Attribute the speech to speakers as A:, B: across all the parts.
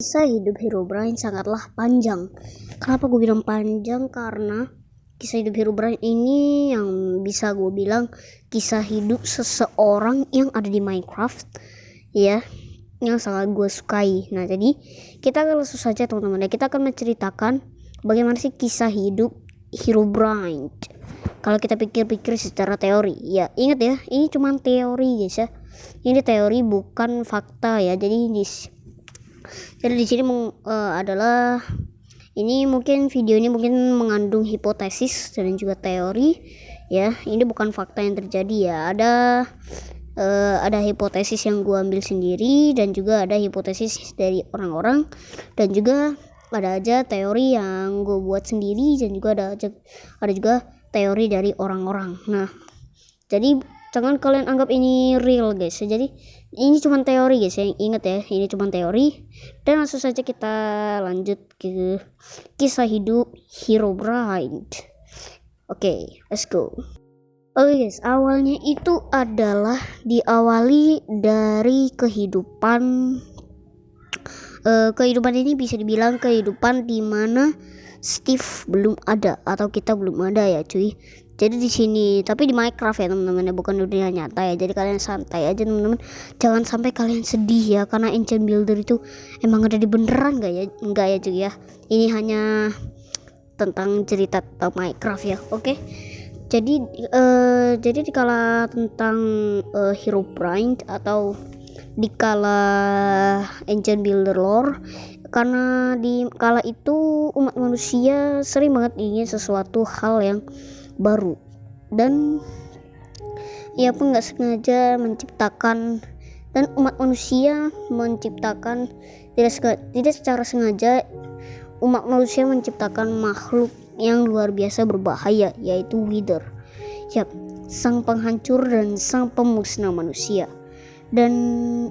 A: Kisah hidup Herobrine sangatlah panjang. Kenapa gue bilang panjang? Karena kisah hidup Herobrine ini yang bisa gue bilang kisah hidup seseorang yang ada di Minecraft, ya, yang sangat gue sukai. Nah, jadi kita akan langsung saja teman-teman. Kita akan menceritakan bagaimana sih kisah hidup Herobrine. Kalau kita pikir-pikir secara teori, ya ingat ya, ini cuma teori guys ya. Ini teori bukan fakta ya. Jadi di sini adalah ini mungkin video ini mungkin mengandung hipotesis dan juga teori ya. Ini bukan fakta yang terjadi ya. Ada hipotesis yang gua ambil sendiri dan juga ada hipotesis dari orang-orang dan juga ada aja teori yang gue buat sendiri dan juga ada juga teori dari orang-orang. Nah, jadi jangan kalian anggap ini real guys. Jadi ini cuma teori guys ya. Ingat ya, ini cuma teori. Dan langsung saja kita lanjut ke kisah hidup Herobrine. Oke, let's go. Oke guys, awalnya itu adalah diawali dari kehidupan ini bisa dibilang kehidupan di mana Steve belum ada atau kita belum ada ya cuy. Jadi di sini, tapi di Minecraft ya teman-teman ya, bukan dunia nyata ya. Jadi kalian santai aja teman-teman. Jangan sampai kalian sedih ya karena Ancient Builder itu emang ada di beneran enggak ya? Enggak ya cuy ya. Ini hanya tentang cerita tentang Minecraft ya. Oke. Jadi dikala tentang Herobrine atau dikala Ancient Builder lore, karena di kala itu umat manusia sering banget ingin sesuatu hal yang baru dan ia pun nggak sengaja menciptakan, dan umat manusia menciptakan tidak secara sengaja umat manusia menciptakan makhluk yang luar biasa berbahaya, yaitu Wither. Yap, sang penghancur dan sang pemusnah manusia. Dan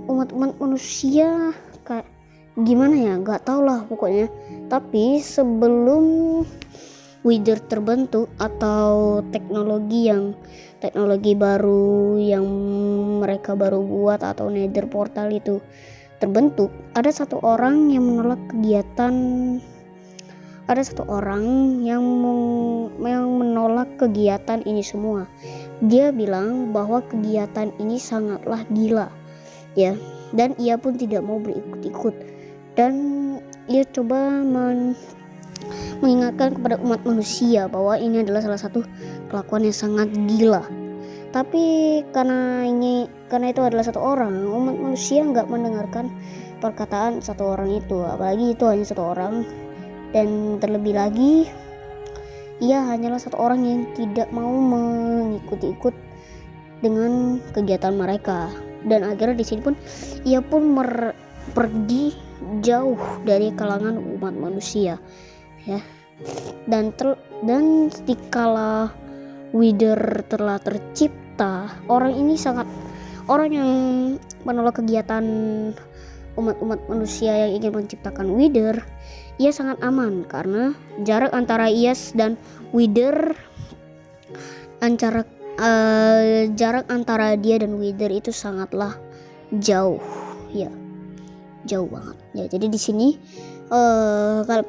A: umat manusia kayak gimana ya, nggak tau lah pokoknya. Tapi sebelum Wither terbentuk atau teknologi baru yang mereka baru buat atau Nether portal itu terbentuk, ada satu orang yang menolak kegiatan ini semua. Dia bilang bahwa kegiatan ini sangatlah gila ya, dan ia pun tidak mau berikut-ikut, dan ia coba mengingatkan kepada umat manusia bahwa ini adalah salah satu kelakuan yang sangat gila. Tapi karena itu adalah satu orang, umat manusia nggak mendengarkan perkataan satu orang itu, apalagi itu hanya satu orang, dan terlebih lagi ia hanyalah satu orang yang tidak mau mengikut-ikut dengan kegiatan mereka. Dan akhirnya di sini pun ia pun pergi jauh dari kalangan umat manusia ya. Dan dikala Wither telah tercipta, orang yang menolak kegiatan umat manusia yang ingin menciptakan Wither, ia sangat aman karena jarak antara ia dan Wither, jarak antara dia dan Wither itu sangatlah jauh ya, jauh banget ya. Jadi di sini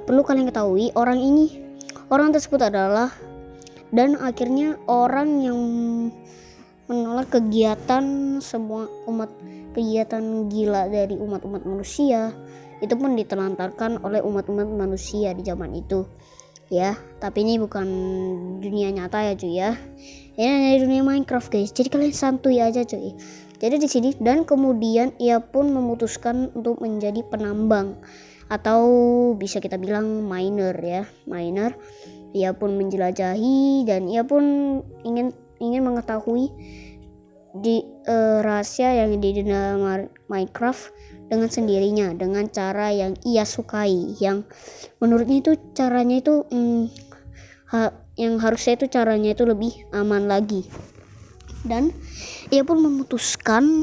A: perlu kalian ketahui, orang tersebut adalah, dan akhirnya orang yang menolak kegiatan gila dari umat manusia itu pun ditelantarkan oleh umat manusia di zaman itu ya. Tapi ini bukan dunia nyata ya cuy ya, ini dari dunia Minecraft guys. Jadi kalian santuy aja cuy. Jadi di sini, dan kemudian ia pun memutuskan untuk menjadi penambang atau bisa kita bilang miner ya, miner. Ia pun menjelajahi dan ia pun ingin mengetahui rahasia yang di dunia Minecraft dengan sendirinya, dengan cara yang ia sukai, yang menurutnya itu caranya itu yang harusnya itu caranya itu lebih aman lagi. Dan ia pun memutuskan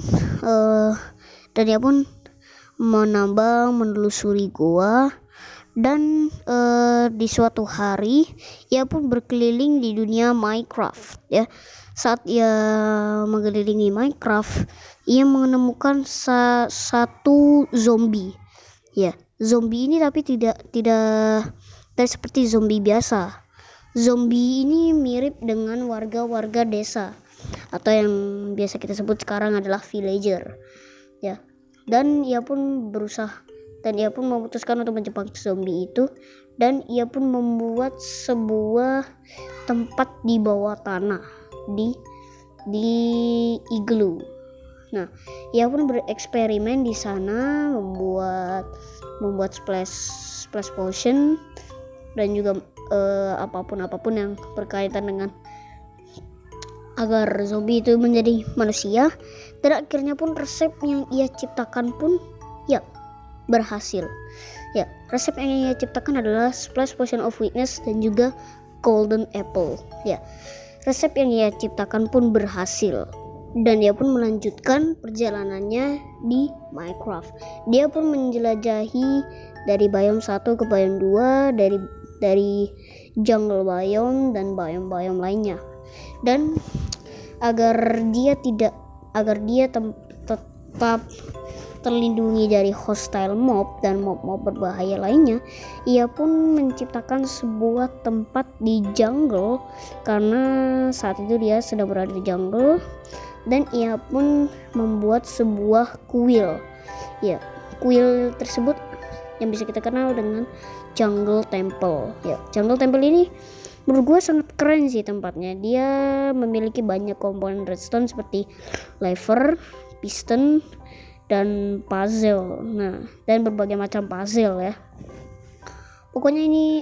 A: dan ia pun menambang, menelusuri gua, dan di suatu hari ia pun berkeliling di dunia Minecraft ya. Saat ia mengelilingi Minecraft, ia menemukan satu zombie ya. zombie ini tapi tidak seperti zombie biasa. Zombie ini mirip dengan warga-warga desa atau yang biasa kita sebut sekarang adalah villager ya. Dan ia pun memutuskan untuk menjebak zombie itu, dan ia pun membuat sebuah tempat di bawah tanah di igloo. Nah, ia pun bereksperimen di sana, membuat splash potion dan juga apapun yang berkaitan dengan agar zombie itu menjadi manusia. Dan akhirnya pun resep yang ia ciptakan pun ya berhasil. Ya, resep yang ia ciptakan adalah splash potion of weakness dan juga golden apple. Ya, resep yang ia ciptakan pun berhasil. Dan dia pun melanjutkan perjalanannya di Minecraft. Dia pun menjelajahi dari biome 1 ke biome 2, dari jungle biome dan biome lainnya. Dan agar dia tetap terlindungi dari hostile mob dan mob berbahaya lainnya, ia pun menciptakan sebuah tempat di jungle karena saat itu dia sedang berada di jungle. Dan ia pun membuat sebuah kuil. Ya, kuil tersebut yang bisa kita kenal dengan Jungle Temple. Ya, Jungle Temple ini menurut gue sangat keren sih tempatnya. Dia memiliki banyak komponen redstone seperti lever, piston, dan puzzle. Nah, dan berbagai macam puzzle ya. Pokoknya ini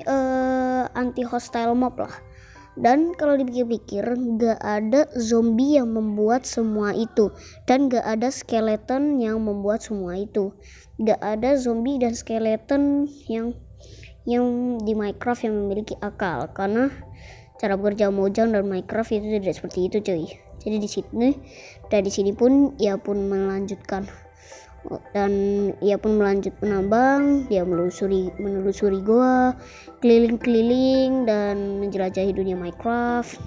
A: anti hostile mob lah. Dan kalau dipikir-pikir, gak ada zombie yang membuat semua itu, dan gak ada skeleton yang membuat semua itu. Gak ada zombie dan skeleton yang di Minecraft yang memiliki akal, karena cara bekerja Mojang dan Minecraft itu tidak seperti itu cuy. Jadi di sini pun ia pun melanjutkan, dan ia pun melanjut menambang. Dia menelusuri goa, keliling-keliling dan menjelajahi dunia Minecraft.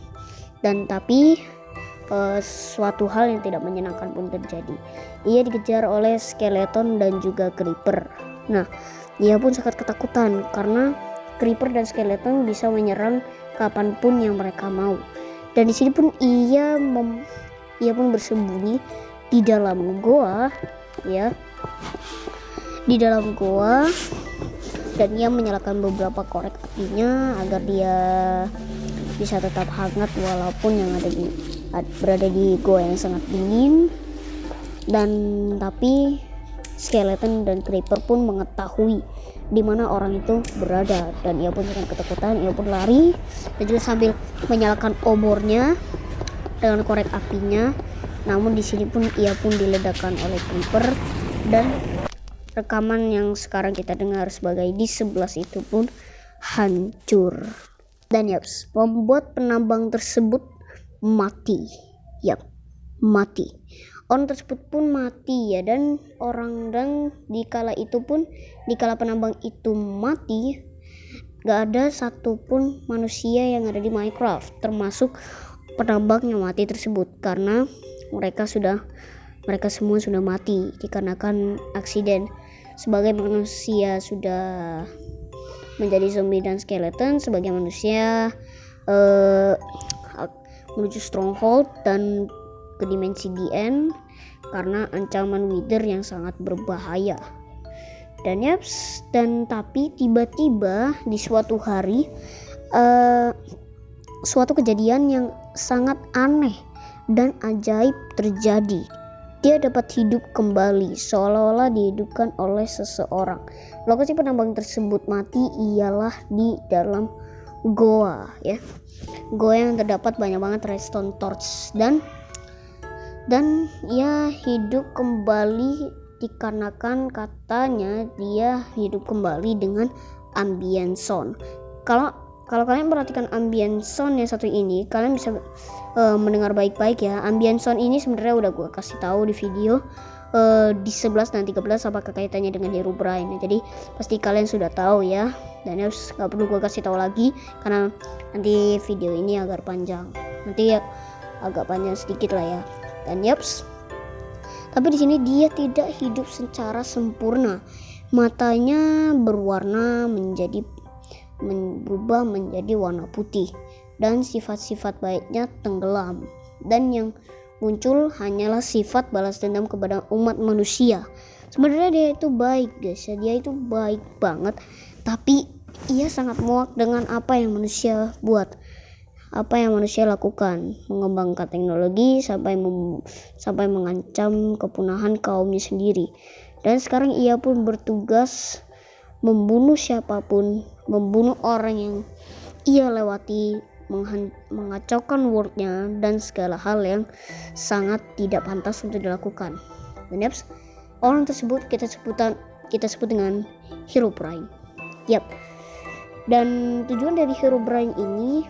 A: Dan tapi suatu hal yang tidak menyenangkan pun terjadi. Ia dikejar oleh skeleton dan juga creeper. Nah, ia pun sangat ketakutan karena creeper dan skeleton bisa menyerang kapanpun yang mereka mau. Dan di sini pun ia pun bersembunyi di dalam goa ya, di dalam goa, dan ia menyalakan beberapa korek apinya agar dia bisa tetap hangat walaupun yang berada di goa yang sangat dingin. Dan tapi skeleton dan creeper pun mengetahui di mana orang itu berada, dan ia pun sangat ketakutan. Ia pun lari dan juga sambil menyalakan obornya dengan korek apinya. Namun di sini pun ia pun diledakkan oleh creeper, dan rekaman yang sekarang kita dengar sebagai di 11 itu pun hancur. Dan pembuat penambang tersebut mati. Mati. Orang tersebut pun mati ya, dan di kala penambang itu mati, gak ada satupun manusia yang ada di Minecraft, termasuk penambang yang mati tersebut, karena mereka semua sudah mati dikarenakan aksiden. Sebagai manusia sudah menjadi zombie dan skeleton, sebagai manusia menuju stronghold dan ke dimensi the end karena ancaman wither yang sangat berbahaya. Dan tapi tiba-tiba di suatu hari suatu kejadian yang sangat aneh dan ajaib terjadi. Dia dapat hidup kembali, seolah-olah dihidupkan oleh seseorang. Lokasi penambang tersebut mati ialah di dalam goa ya. Goa yang terdapat banyak banget redstone torch, dan ia hidup kembali dikarenakan katanya dia hidup kembali dengan ambient sound. Kalau kalian perhatikan ambient sound yang satu ini, kalian bisa mendengar baik-baik ya. Ambient sound ini sebenarnya udah gue kasih tahu di video di 11 dan 13 apakah kaitannya dengan Herobrine. Jadi pasti kalian sudah tahu ya. Dan gak perlu gue kasih tahu lagi karena nanti video ini agak panjang. Nanti ya agak panjang sedikit lah ya. Dan tapi di sini dia tidak hidup secara sempurna. Matanya berubah menjadi warna putih, dan sifat-sifat baiknya tenggelam, dan yang muncul hanyalah sifat balas dendam kepada umat manusia. Sebenarnya dia itu baik guys ya, dia itu baik banget, tapi ia sangat muak dengan apa yang manusia buat, apa yang manusia lakukan, mengembangkan teknologi sampai mengancam kepunahan kaumnya sendiri. Dan sekarang ia pun bertugas membunuh siapapun, membunuh orang yang ia lewati, mengacaukan worldnya, dan segala hal yang sangat tidak pantas untuk dilakukan. Dan yaps, orang tersebut kita sebut dengan Herobrine. Yap. Dan tujuan dari Herobrine ini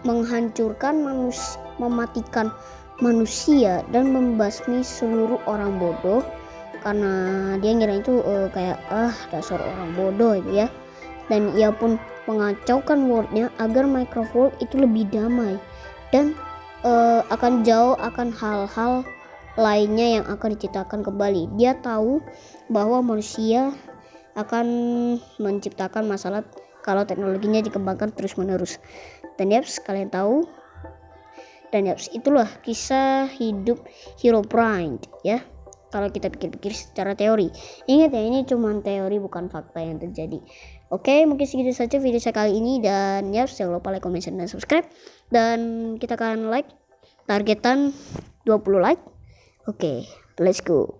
A: menghancurkan mematikan manusia dan membasmi seluruh orang bodoh, karena dia ngira itu kayak dasar orang bodoh itu ya. Dan ia pun mengacaukan worldnya agar Microworld itu lebih damai dan akan jauh akan hal-hal lainnya yang akan diciptakan kembali. Dia tahu bahwa manusia akan menciptakan masalah kalau teknologinya dikembangkan terus-menerus. Dan yaps, kalian tahu. Dan yaps, itulah kisah hidup Herobrine ya. Kalau kita pikir-pikir secara teori. Ingat ya, ini cuma teori bukan fakta yang terjadi. Oke, mungkin segitu saja video saya kali ini. Dan yaps, jangan lupa like, comment, share, dan subscribe. Dan kita akan like targetan 20 like. Oke, let's go.